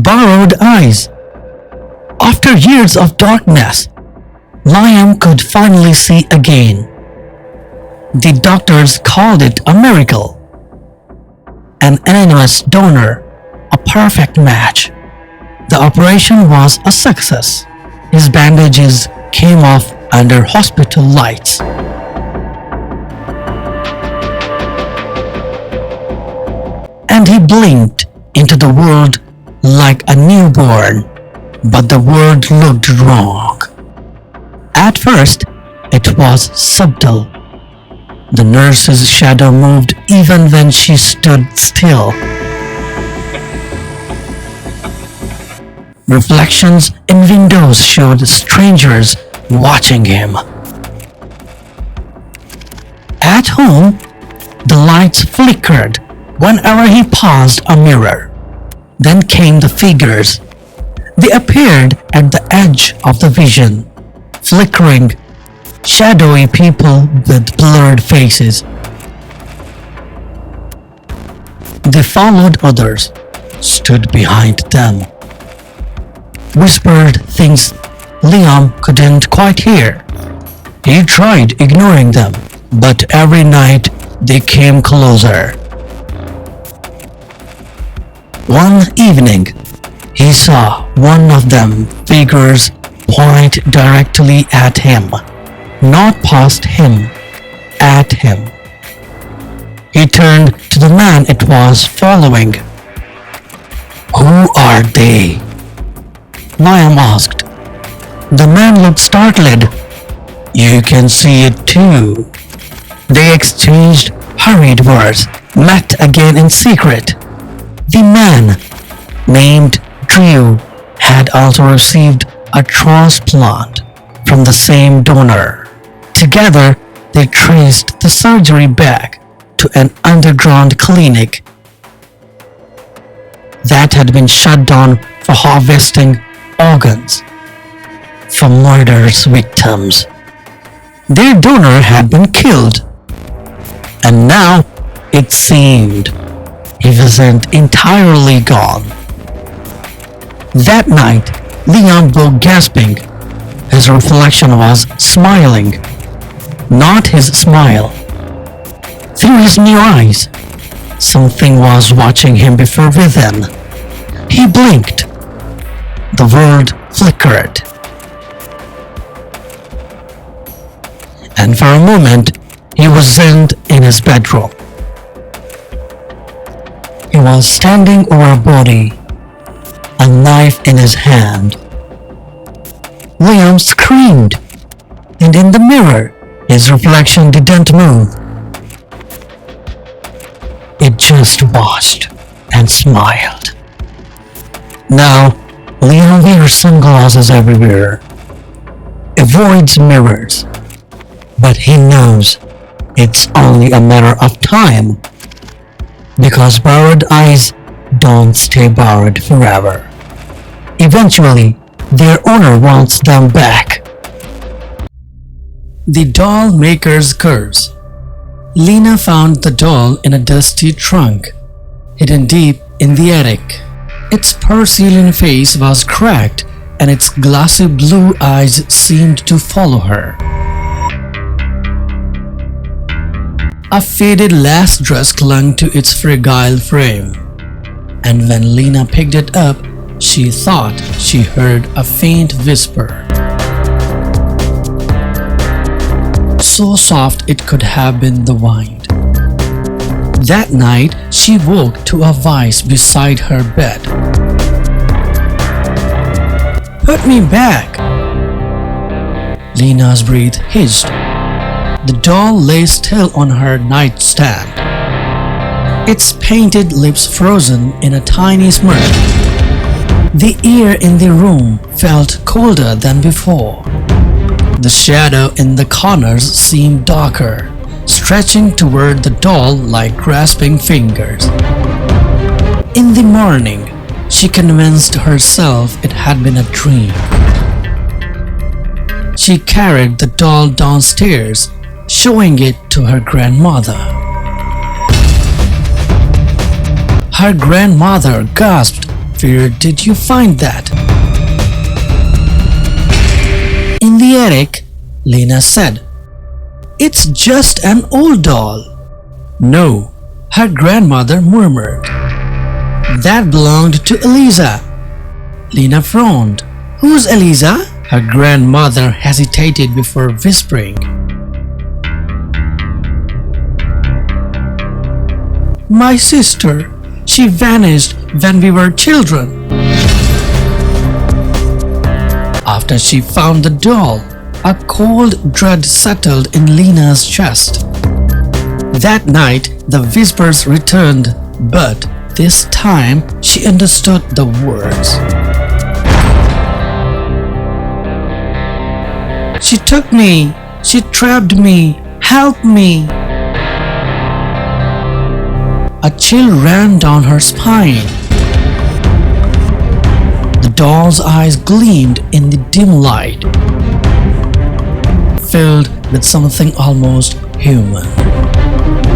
Borrowed eyes. After years of darkness, Liam could finally see again. The doctors called it a miracle. An anonymous donor, a perfect match. The operation was a success. His bandages came off under hospital lights. And he blinked into the world like a newborn, but the world looked wrong. At first, it was subtle. The nurse's shadow moved even when she stood still. Reflections in windows showed strangers watching him. At home, the lights flickered whenever he passed a mirror. Then came the figures. They appeared at the edge of the vision, flickering, shadowy people with blurred faces. They followed others, stood behind them, whispered things Liam couldn't quite hear. He tried ignoring them, but every night they came closer. One evening, he saw one of them figures point directly at him, not past him, at him. He turned to the man it was following. "Who are they?" Liam asked. The man looked startled. "You can see it too." They exchanged hurried words, met again in secret. The man, named Drew, had also received a transplant from the same donor. Together, they traced the surgery back to an underground clinic that had been shut down for harvesting organs from murderous victims. Their donor had been killed, and now it seemed he wasn't entirely gone. That night, Liam woke gasping. His reflection was smiling, not his smile. Through his new eyes, something was watching him before within. He blinked. The world flickered. And for a moment, he wasn't in his bedroom. He was standing over a body, a knife in his hand. Liam screamed, and in the mirror, his reflection didn't move. It just watched and smiled. Now, Liam wears sunglasses everywhere, avoids mirrors, but he knows it's only a matter of time, because borrowed eyes don't stay borrowed forever. Eventually, their owner wants them back. The doll maker's curse. Lena found the doll in a dusty trunk, hidden deep in the attic. Its porcelain face was cracked, and its glassy blue eyes seemed to follow her. A faded lace dress clung to its fragile frame, and when Lena picked it up, she thought she heard a faint whisper. So soft it could have been the wind. That night, she woke to a voice beside her bed. "Put me back!" Lena's breath hissed. The doll lay still on her nightstand, its painted lips frozen in a tiny smirk. The air in the room felt colder than before. The shadow in the corners seemed darker, stretching toward the doll like grasping fingers. In the morning, she convinced herself it had been a dream. She carried the doll downstairs, showing it to her grandmother. Her grandmother gasped Where did you find that? In the attic, Lena said. It's just an old doll. No, her grandmother murmured. That belonged to Eliza. Lena frowned. Who's Eliza? Her grandmother hesitated before whispering. My sister. She vanished when we were children. After she found the doll, a cold dread settled in Lena's chest. That night, the whispers returned, but this time she understood the words. She took me. She trapped me. Help me. A chill ran down her spine. The doll's eyes gleamed in the dim light, filled with something almost human.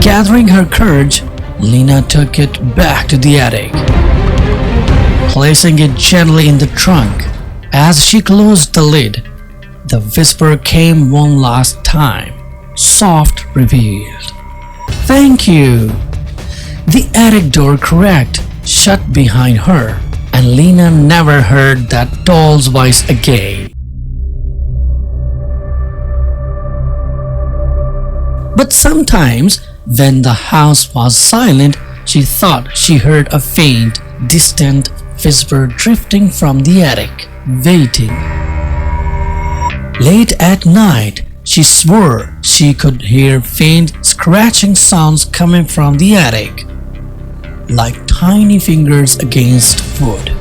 Gathering her courage, Lena took it back to the attic, placing it gently in the trunk. As she closed the lid, the whisper came one last time, soft, revealed. Thank you. The attic door cracked shut behind her, and Lena never heard that doll's voice again. But sometimes, when the house was silent, she thought she heard a faint, distant whisper drifting from the attic, waiting. Late at night, she swore she could hear faint scratching sounds coming from the attic, like tiny fingers against wood.